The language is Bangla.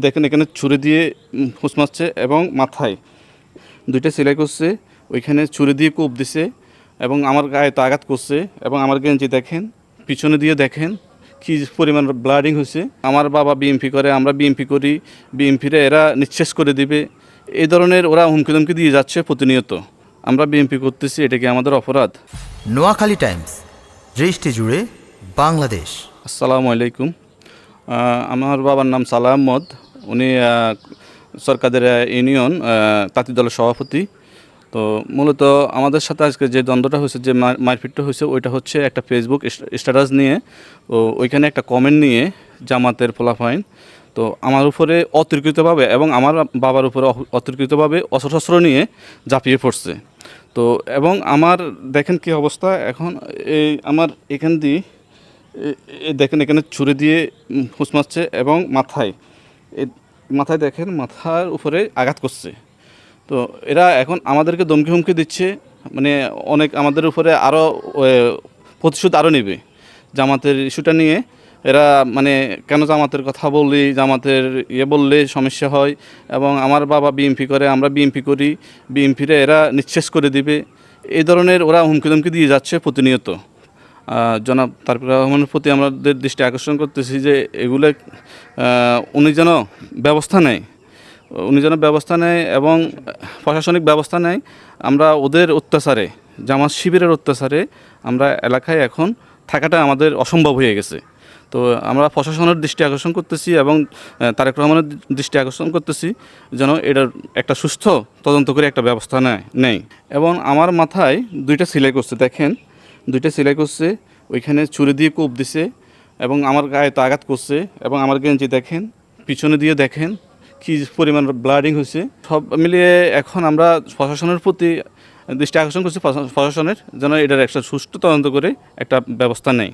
দেখেন এখানে ছুরি দিয়ে হুঁচ মারছে এবং মাথায় দুইটা সেলাই করছে, ওইখানে ছুরি দিয়ে কোপ দিছে এবং আমার গায়ে তো আঘাত করছে এবং আমার গেঞ্জি দেখেন, পিছনে দিয়ে দেখেন কি পরিমাণ ব্লাডিং হয়েছে। আমার বাবা বিএমপি করে, আমরা বিএমপি করি, বিএমপিরে এরা নিঃশেষ করে দিবে, এই ধরনের ওরা হুমকি ধমকি দিয়ে যাচ্ছে প্রতিনিয়ত। আমরা বিএমপি করতেছি, এটা কি আমাদের অপরাধ? নোয়াখালী টাইমস, দৃষ্টি জুড়ে বাংলাদেশ। আসসালামু আলাইকুম। আমার বাবার নাম সালাহ আহমদ। উনি সরকারের ইউনিয়ন তাঁতি দলের সভাপতি। তো মূলত আমাদের সাথে আজকে যে দ্বন্দ্বটা হয়েছে, যে মারপিটটা হয়েছে, ওইটা হচ্ছে একটা ফেসবুক স্ট্যাটাস নিয়ে, তো ওইখানে একটা কমেন্ট নিয়ে জামাতের ফলাফাইন তো আমার উপরে অতর্কিতভাবে এবং আমার বাবার উপরে অতর্কিতভাবে অস্ত্রশস্ত্র নিয়ে ঝাঁপিয়ে পড়ছে। তো এবং আমার দেখেন কি অবস্থা এখন, এই আমার এখান দিয়ে দেখেন এখানে ছুরি দিয়ে হুঁচ মারছে এবং মাথায় দেখেন মাথার উপরে আঘাত করছে। তো এরা এখন আমাদেরকে ধমকি হুমকি দিচ্ছে, মানে অনেক আমাদের উপরে আরও প্রতিশোধ আরও নেবে জামাতের ইস্যুটা নিয়ে। এরা মানে কেন জামাতের কথা বললি, জামাতের বললে সমস্যা হয়, এবং আমার বাবা বিএমপি করে, আমরা বিএমপি করি, বিএমপিরে এরা নিঃশেষ করে দিবে, এই ধরনের ওরা হুমকি ধমকি দিয়ে যাচ্ছে প্রতিনিয়ত। জনাব তারেক রহমানের প্রতি আমাদের দৃষ্টি আকর্ষণ করতেছি যে এগুলো উনি যেন ব্যবস্থা নেয়, এবং প্রশাসনিক ব্যবস্থা নেয়। আমরা ওদের অত্যাচারে, জামাত শিবিরের অত্যাচারে আমরা এলাকায় এখন থাকাটা আমাদের অসম্ভব হয়ে গেছে। তো আমরা প্রশাসনের দৃষ্টি আকর্ষণ করতেছি এবং তারেক রহমানের দৃষ্টি আকর্ষণ করতেছি যেন এটার একটা সুস্থ তদন্ত করে একটা ব্যবস্থা নেয়। এবং আমার মাথায় দুইটা সেলাই করছে, দেখেন দুইটা সেলাই করছে, ওইখানে ছুরি দিয়ে কোপ দিছে এবং আমার গায়ে তো আঘাত করছে এবং আমার গেঞ্জি দেখেন, পিছনে দিয়ে দেখেন কি পরিমাণ ব্লাডিং হয়েছে। সব মিলিয়ে এখন আমরা প্রশাসনের প্রতি দৃষ্টি আকর্ষণ করছি, প্রশাসনের যেন এটার একটা সুষ্ঠু তদন্ত করে একটা ব্যবস্থা নেয়।